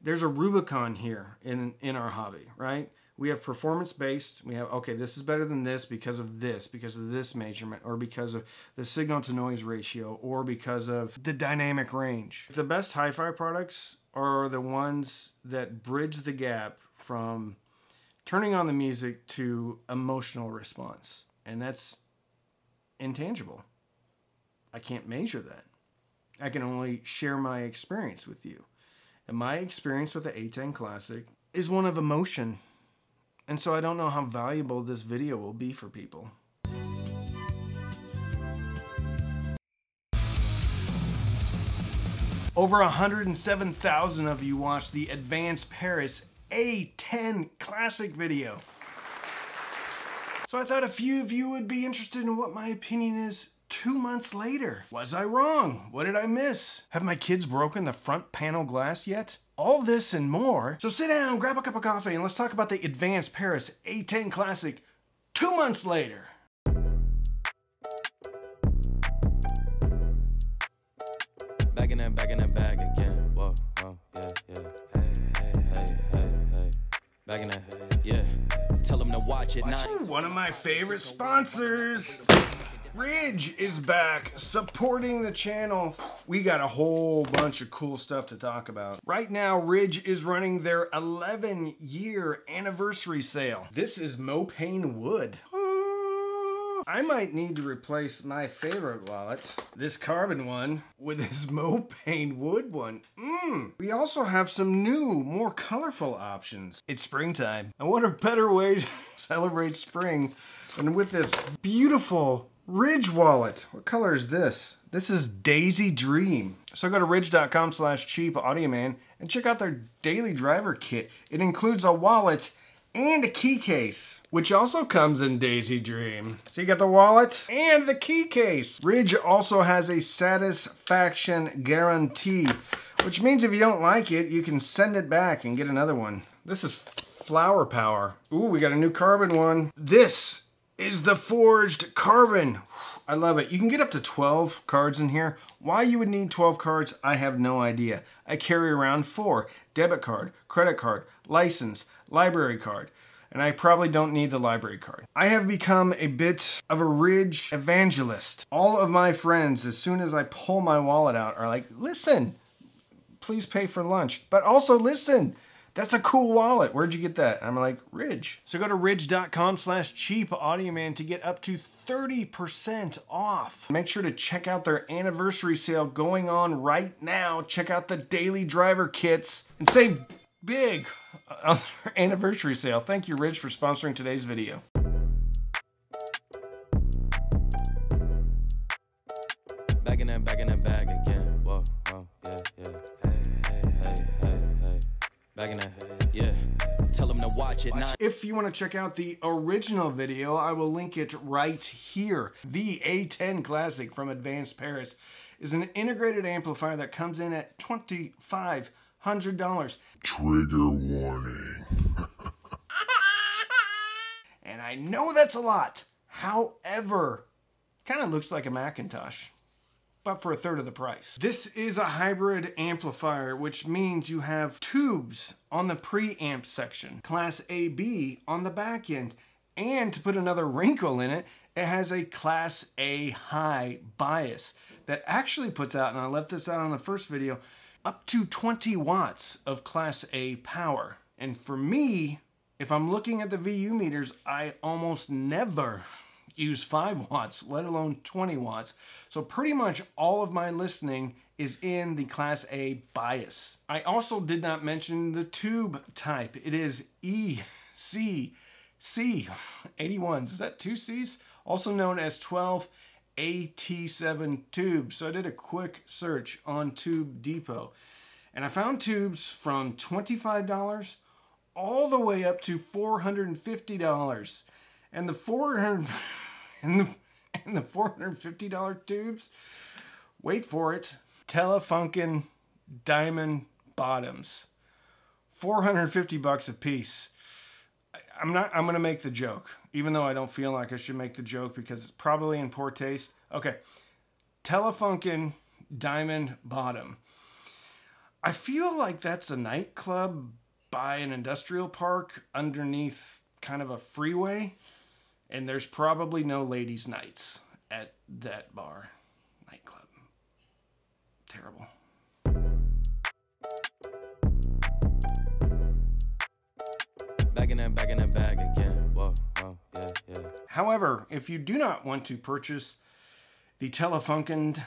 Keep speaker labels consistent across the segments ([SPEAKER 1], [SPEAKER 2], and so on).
[SPEAKER 1] there's a Rubicon here in our hobby, right? We have performance-based. We have, okay, this is better than this because of this measurement, or because of the signal-to-noise ratio, or because of the dynamic range. The best hi-fi products are the ones that bridge the gap from turning on the music to emotional response. And that's intangible. I can't measure that. I can only share my experience with you. And my experience with the A10 Classic is one of emotion. And so I don't know how valuable this video will be for people. Over 107,000 of you watched the AdvanceParis A10 Classic video. So I thought a few of you would be interested in what my opinion is 2 months later. Was I wrong? What did I miss? Have my kids broken the front panel glass yet? All this and more. So sit down, grab a cup of coffee, and let's talk about the AdvanceParis A10 Classic 2 months later.
[SPEAKER 2] Back in that bag again. Whoa, whoa, yeah, yeah. Hey. Back in that, yeah. Tell them to watch it.
[SPEAKER 1] One of my favorite sponsors, Ridge, is back supporting the channel. We got a whole bunch of cool stuff to talk about. Right now, Ridge is running their 11-year anniversary sale. This is Mopane wood. I might need to replace my favorite wallet, this carbon one, with this Mopane wood one. We also have some new, more colorful options. It's springtime, and what a better way to celebrate spring than with this beautiful Ridge wallet. What color is this? This is Daisy Dream. So go to ridge.com/cheapaudioman and check out their daily driver kit. It includes a wallet and a key case, which also comes in Daisy Dream. So you got the wallet and the key case. Ridge also has a satisfaction guarantee, which means if you don't like it, you can send it back and get another one. This is flower power. Ooh, we got a new carbon one. This is the forged carbon. I love it. You can get up to 12 cards in here. Why you would need 12 cards, I have no idea. I carry around 4. Debit card, credit card, license, library card. And I probably don't need the library card. I have become a bit of a Ridge evangelist. All of my friends, as soon as I pull my wallet out, are like, listen, please pay for lunch. But also listen, that's a cool wallet. Where'd you get that? And I'm like, Ridge. So go to ridge.com/cheapaudioman to get up to 30% off. Make sure to check out their anniversary sale going on right now. Check out the daily driver kits and save big on their anniversary sale. Thank you, Ridge, for sponsoring today's video.
[SPEAKER 2] Back in that bag again. Whoa, whoa, yeah, yeah. Hey. Back in that, yeah. Tell them to watch it.
[SPEAKER 1] If you want to check out the original video, I will link it right here. The A10 Classic from AdvanceParis is an integrated amplifier that comes in at $2,500.
[SPEAKER 3] Trigger warning.
[SPEAKER 1] And I know that's a lot. However, kind of looks like a Macintosh, but for 1/3 of the price. This is a hybrid amplifier, which means you have tubes on the preamp section, Class AB on the back end, and to put another wrinkle in it, it has a Class A high bias that actually puts out, and I left this out on the first video, up to 20 watts of Class A power. And for me, if I'm looking at the VU meters, I almost never use 5 watts, let alone 20 watts. So pretty much all of my listening is in the Class A bias. I also did not mention the tube type. It is ECC81s. Is that 2 C's? Also known as 12 AT7 tubes. So I did a quick search on Tube Depot, and I found tubes from $25 all the way up to $450. And the $450 tubes, wait for it, Telefunken diamond bottoms, $450 a piece. I'm gonna make the joke, even though I don't feel like I should make the joke because it's probably in poor taste. Okay, Telefunken diamond bottom. I feel like that's a nightclub by an industrial park underneath kind of a freeway, and there's probably no ladies' nights at that bar. Nightclub. Terrible.
[SPEAKER 2] Back in that bag again. Whoa, whoa, yeah, yeah.
[SPEAKER 1] However, if you do not want to purchase the Telefunken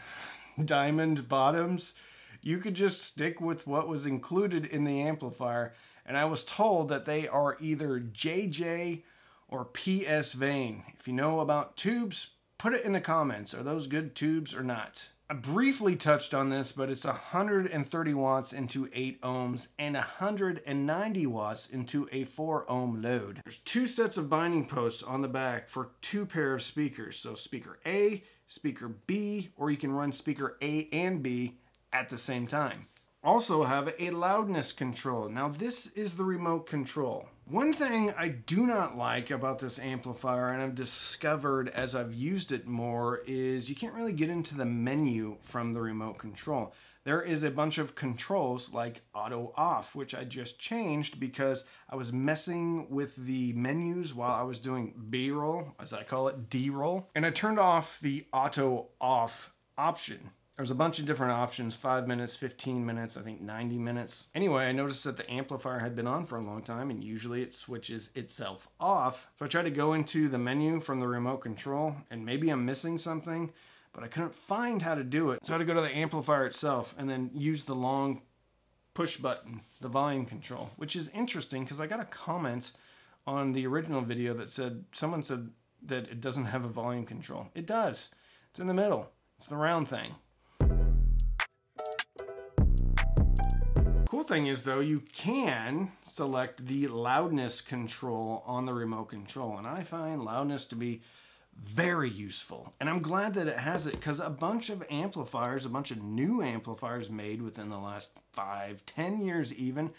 [SPEAKER 1] diamond bottoms, you could just stick with what was included in the amplifier. And I was told that they are either JJ or PS Vane. If you know about tubes, put it in the comments. Are those good tubes or not? I briefly touched on this, but it's 130 watts into 8 ohms and 190 watts into a 4 ohm load. There's 2 sets of binding posts on the back for 2 pair of speakers. So speaker A, speaker B, or you can run speaker A and B at the same time. Also have a loudness control. Now this is the remote control. One thing I do not like about this amplifier, and I've discovered as I've used it more, is you can't really get into the menu from the remote control. There is a bunch of controls like auto off, which I just changed because I was messing with the menus while I was doing B-roll, as I call it, D-roll, and I turned off the auto off option. There's a bunch of different options, 5 minutes, 15 minutes, I think 90 minutes. Anyway, I noticed that the amplifier had been on for a long time and usually it switches itself off. So I tried to go into the menu from the remote control and maybe I'm missing something, but I couldn't find how to do it. So I had to go to the amplifier itself and then use the long push button, the volume control, which is interesting because I got a comment on the original video that said, someone said that it doesn't have a volume control. It does. It's in the middle. It's the round thing. Cool thing is though, you can select the loudness control on the remote control, and I find loudness to be very useful. And I'm glad that it has it because a bunch of amplifiers, a bunch of new amplifiers made within the last 5-10 years even,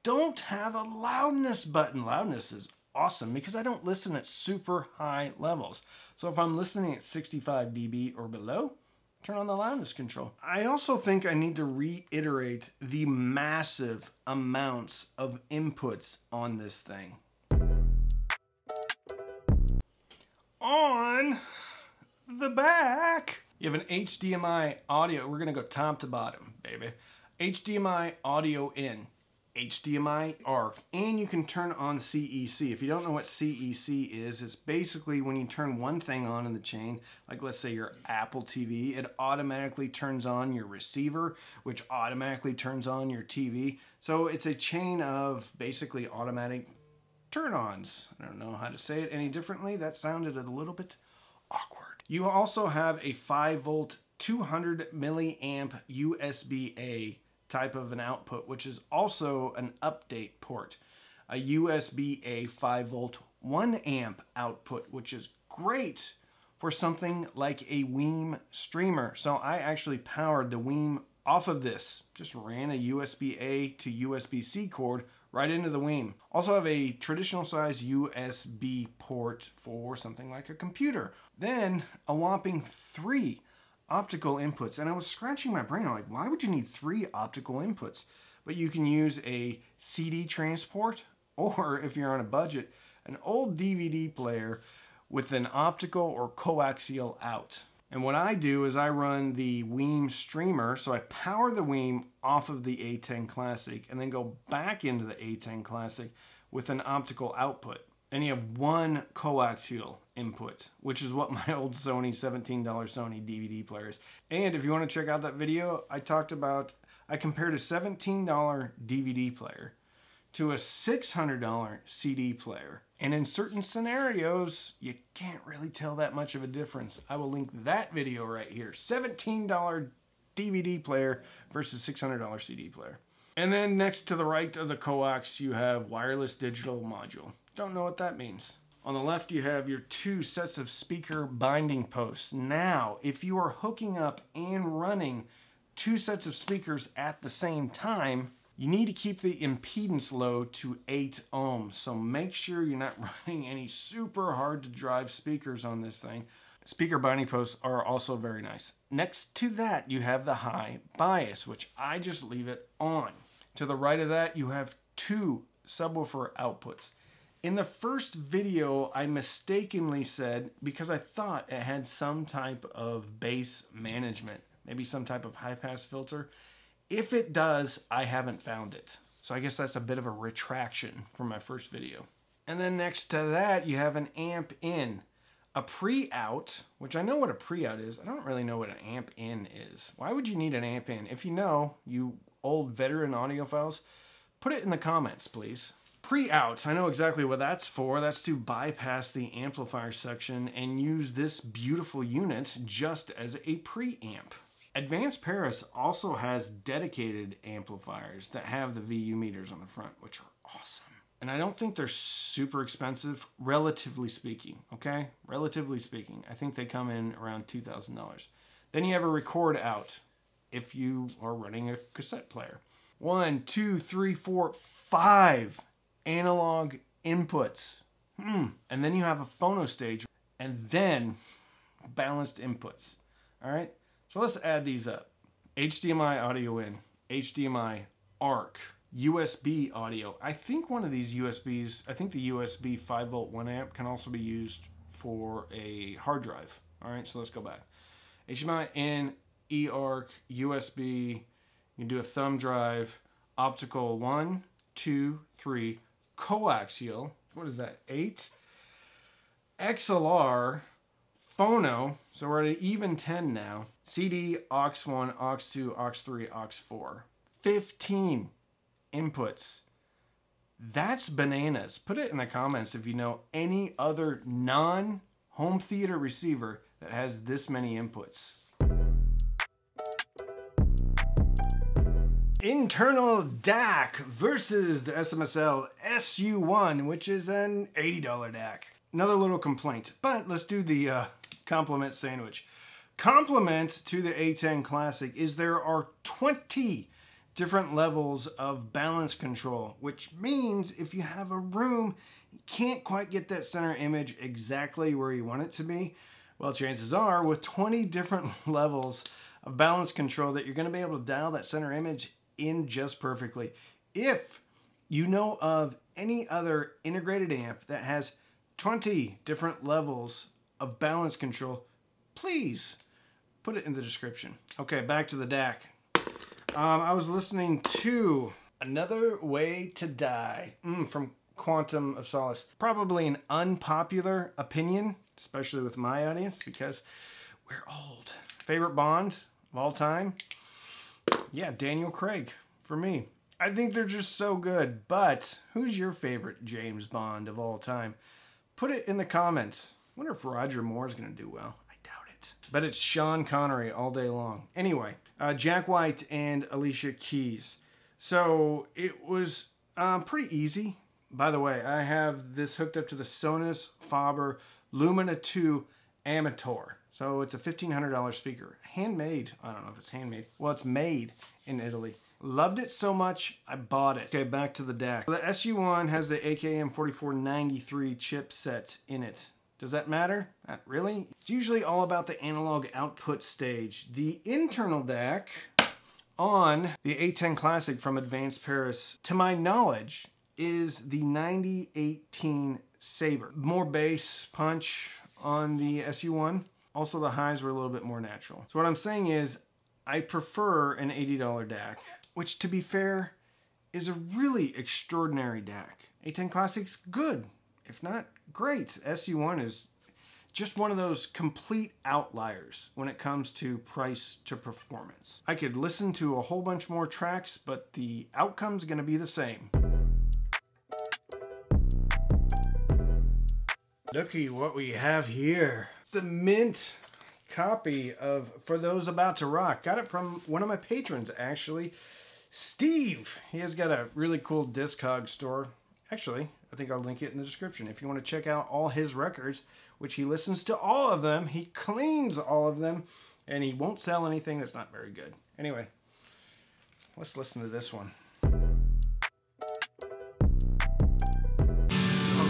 [SPEAKER 1] don't have a loudness button. Loudness is awesome because I don't listen at super high levels. So if I'm listening at 65 dB or below, turn on the loudness control. I also think I need to reiterate the massive amounts of inputs on this thing. On the back, you have an HDMI audio. We're gonna go top to bottom, baby. HDMI audio in, HDMI ARC, and you can turn on CEC. If you don't know what CEC is, it's basically when you turn one thing on in the chain, like let's say your Apple TV, it automatically turns on your receiver, which automatically turns on your TV. So it's a chain of basically automatic turn-ons. I don't know how to say it any differently. That sounded a little bit awkward. You also have a 5-volt, 200 milliamp USB-A type of an output, which is also an update port. A USB-A 5-volt 1 amp output, which is great for something like a Weem streamer. So I actually powered the Weem off of this. Just ran a USB-A to USB-C cord right into the Weem. Also have a traditional size USB port for something like a computer. Then a whopping 3 optical inputs, and I was scratching my brain. I'm like, why would you need 3 optical inputs? But you can use a CD transport, or if you're on a budget, an old DVD player with an optical or coaxial out. And what I do is I run the Weem streamer, so I power the Weem off of the A10 Classic and then go back into the A10 Classic with an optical output. And you have 1 coaxial input, which is what my old Sony $17 Sony DVD player is. And if you want to check out that video, I compared a $17 DVD player to a $600 CD player. And in certain scenarios, you can't really tell that much of a difference. I will link that video right here. $17 DVD player versus $600 CD player. And then next to the right of the coax, you have wireless digital module. Don't know what that means. On the left, you have your 2 sets of speaker binding posts. Now, if you are hooking up and running 2 sets of speakers at the same time, you need to keep the impedance low to 8 ohms. So make sure you're not running any super hard to drive speakers on this thing. Speaker binding posts are also very nice. Next to that, you have the high bias, which I just leave it on. To the right of that, you have 2 subwoofer outputs. In the first video, I mistakenly said, because I thought it had some type of bass management, maybe some type of high pass filter. If it does, I haven't found it. So I guess that's a bit of a retraction from my first video. And then next to that, you have an amp in. A pre-out, which I know what a pre-out is. I don't really know what an amp in is. Why would you need an amp in? If you know, you old veteran audiophiles, put it in the comments, please. Pre-out, I know exactly what that's for. That's to bypass the amplifier section and use this beautiful unit just as a preamp. AdvanceParis also has dedicated amplifiers that have the VU meters on the front, which are awesome. And I don't think they're super expensive, relatively speaking, okay? Relatively speaking. I think they come in around $2,000. Then you have a record out if you are running a cassette player. 1, 2, 3, 4, 5 analog inputs. And then you have a phono stage and then balanced inputs. All right, so let's add these up. HDMI audio in, HDMI ARC, USB audio. I think one of these USBs, I think the USB 5-volt 1 amp can also be used for a hard drive. All right, so let's go back. HDMI in, eARC, USB, you can do a thumb drive, optical 1, 2, 3, coaxial, what is that, 8, XLR, phono, so we're at an even 10 now, CD, aux1, aux2, aux3, aux4, 15 inputs. That's bananas. Put it in the comments if you know any other non-home theater receiver that has this many inputs. Internal DAC versus the SMSL SU1, which is an $80 DAC. Another little complaint, but let's do the compliment sandwich. Compliment to the A10 Classic is there are 20 different levels of balance control, which means if you have a room, you can't quite get that center image exactly where you want it to be, well, chances are with 20 different levels of balance control that you're going to be able to dial that center image in just perfectly. If you know of any other integrated amp that has 20 different levels of balance control, please put it in the description. Okay, back to the DAC. I was listening to Another Way to Die from Quantum of Solace. Probably an unpopular opinion, especially with my audience, because we're old. Favorite Bond of all time? Yeah, Daniel Craig for me. I think they're just so good, but who's your favorite James Bond of all time? Put it in the comments. I wonder if Roger Moore's gonna do well. I doubt it. But it's Sean Connery all day long. Anyway, Jack White and Alicia Keys. So it was pretty easy. By the way, I have this hooked up to the Sonus Faber Lumina 2 Amateur. So it's a $1,500 speaker. Handmade. I don't know if it's handmade. Well, it's made in Italy. Loved it so much, I bought it. Okay, back to the DAC. The SU1 has the AKM 4493 chipset in it. Does that matter? Not really. It's usually all about the analog output stage. The internal DAC on the A10 Classic from AdvanceParis, to my knowledge, is the 9018 Sabre. More bass punch on the SU1. Also, the highs were a little bit more natural. So what I'm saying is, I prefer an $80 DAC, which, to be fair, is a really extraordinary DAC. A10 Classic's good, if not great. SU1 is just one of those complete outliers when it comes to price to performance. I could listen to a whole bunch more tracks, but the outcome's gonna be the same. Looky what we have here. It's a mint copy of For Those About to Rock. Got it from one of my patrons, actually. Steve. He has got a really cool Discog store. Actually, I think I'll link it in the description. If you want to check out all his records, which he listens to all of them, he cleans all of them, and he won't sell anything that's not very good. Anyway, let's listen to this one.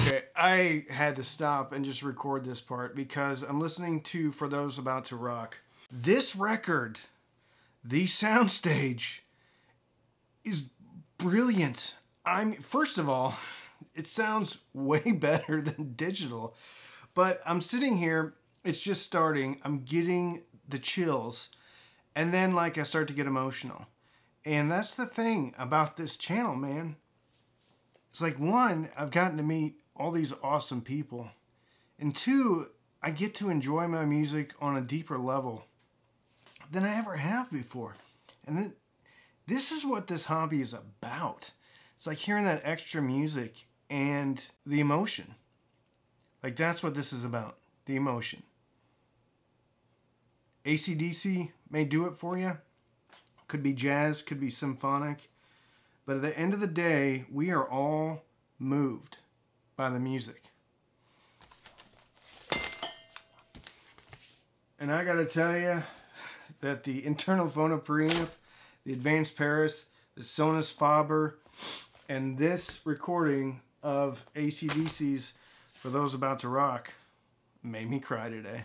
[SPEAKER 1] Okay, I had to stop and just record this part because I'm listening to For Those About to Rock. This record, the soundstage, is brilliant. First of all, it sounds way better than digital, but I'm sitting here, it's just starting, I'm getting the chills, and then like I start to get emotional. And that's the thing about this channel, man. It's like, one, I've gotten to meet all these awesome people, and two, I get to enjoy my music on a deeper level than I ever have before. And then this is what this hobby is about. It's like hearing that extra music and the emotion. Like, that's what this is about, the emotion. AC/DC may do it for you. Could be jazz, could be symphonic. But at the end of the day, we are all moved by the music. And I gotta tell you that the internal Phono preamp, the AdvanceParis, the Sonus Faber, and this recording of AC/DC's For Those About to Rock made me cry today.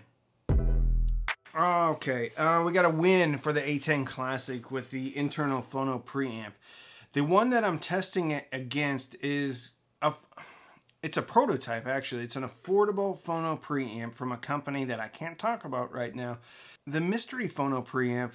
[SPEAKER 1] Okay, we got a win for the A10 Classic with the internal Phono preamp. The one that I'm testing it against is it's a prototype, actually. It's an affordable Phono preamp from a company that I can't talk about right now. The mystery Phono preamp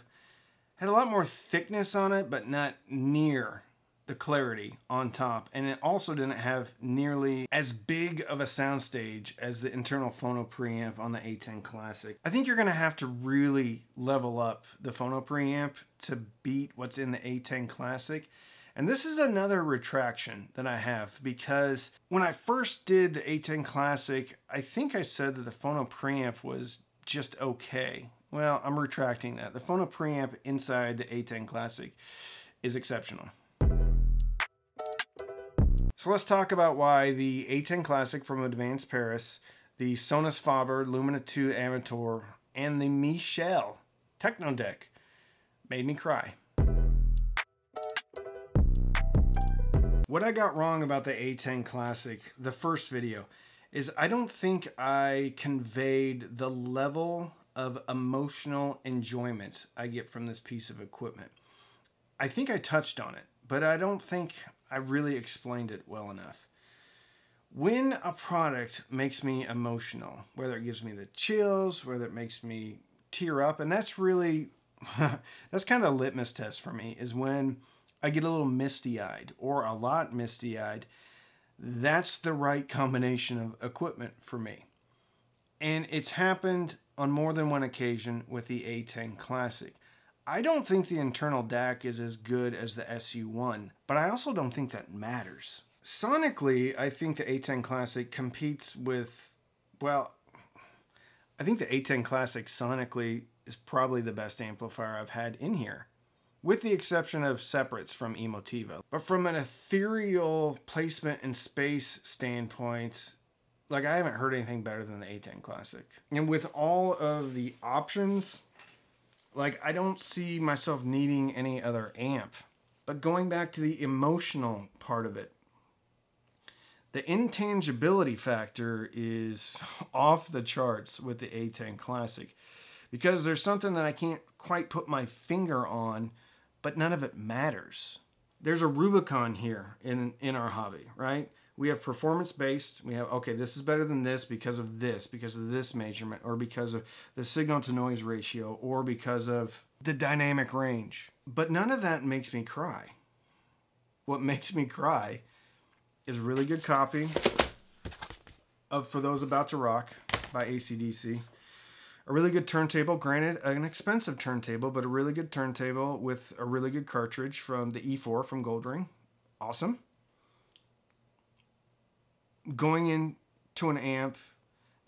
[SPEAKER 1] had a lot more thickness on it, but not near the clarity on top. And it also didn't have nearly as big of a soundstage as the internal Phono preamp on the A10 Classic. I think you're gonna have to really level up the Phono preamp to beat what's in the A10 Classic. And this is another retraction that I have, because when I first did the A10 Classic, I think I said that the Phono preamp was just okay. Well, I'm retracting that. The Phono preamp inside the A10 Classic is exceptional. So let's talk about why the A10 Classic from AdvanceParis, the Sonus Faber Lumina 2 Amateur, and the Michel Techno Deck made me cry. What I got wrong about the A10 Classic, the first video, is I don't think I conveyed the level of emotional enjoyment I get from this piece of equipment. I think I touched on it, but I don't think I really explained it well enough. When a product makes me emotional, whether it gives me the chills, whether it makes me tear up, and that's really, that's kind of a litmus test for me, is when I get a little misty-eyed or a lot misty-eyed. That's the right combination of equipment for me. And it's happened on more than one occasion with the A10 Classic. I don't think the internal DAC is as good as the SU1, but I also don't think that matters. Sonically, I think the A10 Classic competes with, well, I think the A10 Classic sonically is probably the best amplifier I've had in here, with the exception of separates from Emotiva. But from an ethereal placement and space standpoint, like, I haven't heard anything better than the A10 Classic. And with all of the options, like, I don't see myself needing any other amp. But going back to the emotional part of it, the intangibility factor is off the charts with the A10 Classic, because there's something that I can't quite put my finger on, but none of it matters. There's a Rubicon here in our hobby, right? We have performance-based. We have, okay, this is better than this because of this measurement, or because of the signal-to-noise ratio, or because of the dynamic range. But none of that makes me cry. What makes me cry is a really good copy of For Those About to Rock by AC/DC. A really good turntable, granted an expensive turntable, but a really good turntable with a really good cartridge from the E4 from Goldring. Awesome. Going into an amp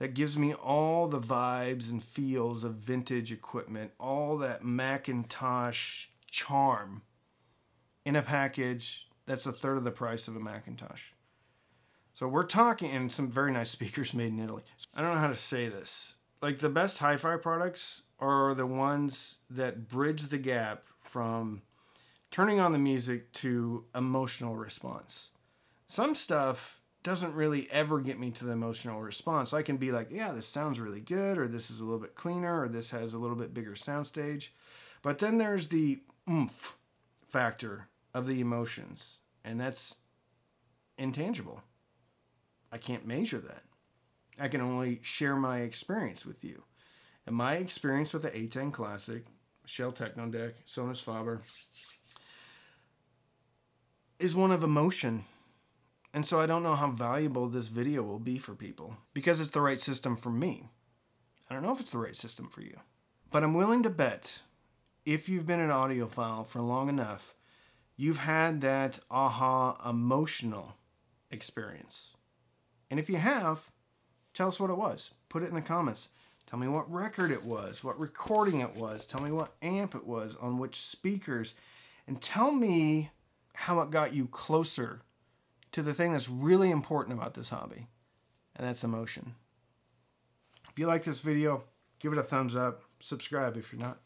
[SPEAKER 1] that gives me all the vibes and feels of vintage equipment, all that Macintosh charm in a package that's a third of the price of a Macintosh. So we're talking, and some very nice speakers made in Italy. I don't know how to say this. Like, the best hi-fi products are the ones that bridge the gap from turning on the music to emotional response. Some stuff doesn't really ever get me to the emotional response. I can be like, yeah, this sounds really good, or this is a little bit cleaner, or this has a little bit bigger soundstage. But then there's the oomph factor of the emotions, and that's intangible. I can't measure that. I can only share my experience with you. And my experience with the A10 Classic, Shell Techno Deck, Sonus Faber, is one of emotion. And so I don't know how valuable this video will be for people because it's the right system for me. I don't know if it's the right system for you. But I'm willing to bet if you've been an audiophile for long enough, you've had that aha emotional experience. And if you have, tell us what it was. Put it in the comments. Tell me what record it was, what recording it was. Tell me what amp it was, on which speakers. And tell me how it got you closer to the thing that's really important about this hobby. And that's emotion. If you like this video, give it a thumbs up. Subscribe if you're not.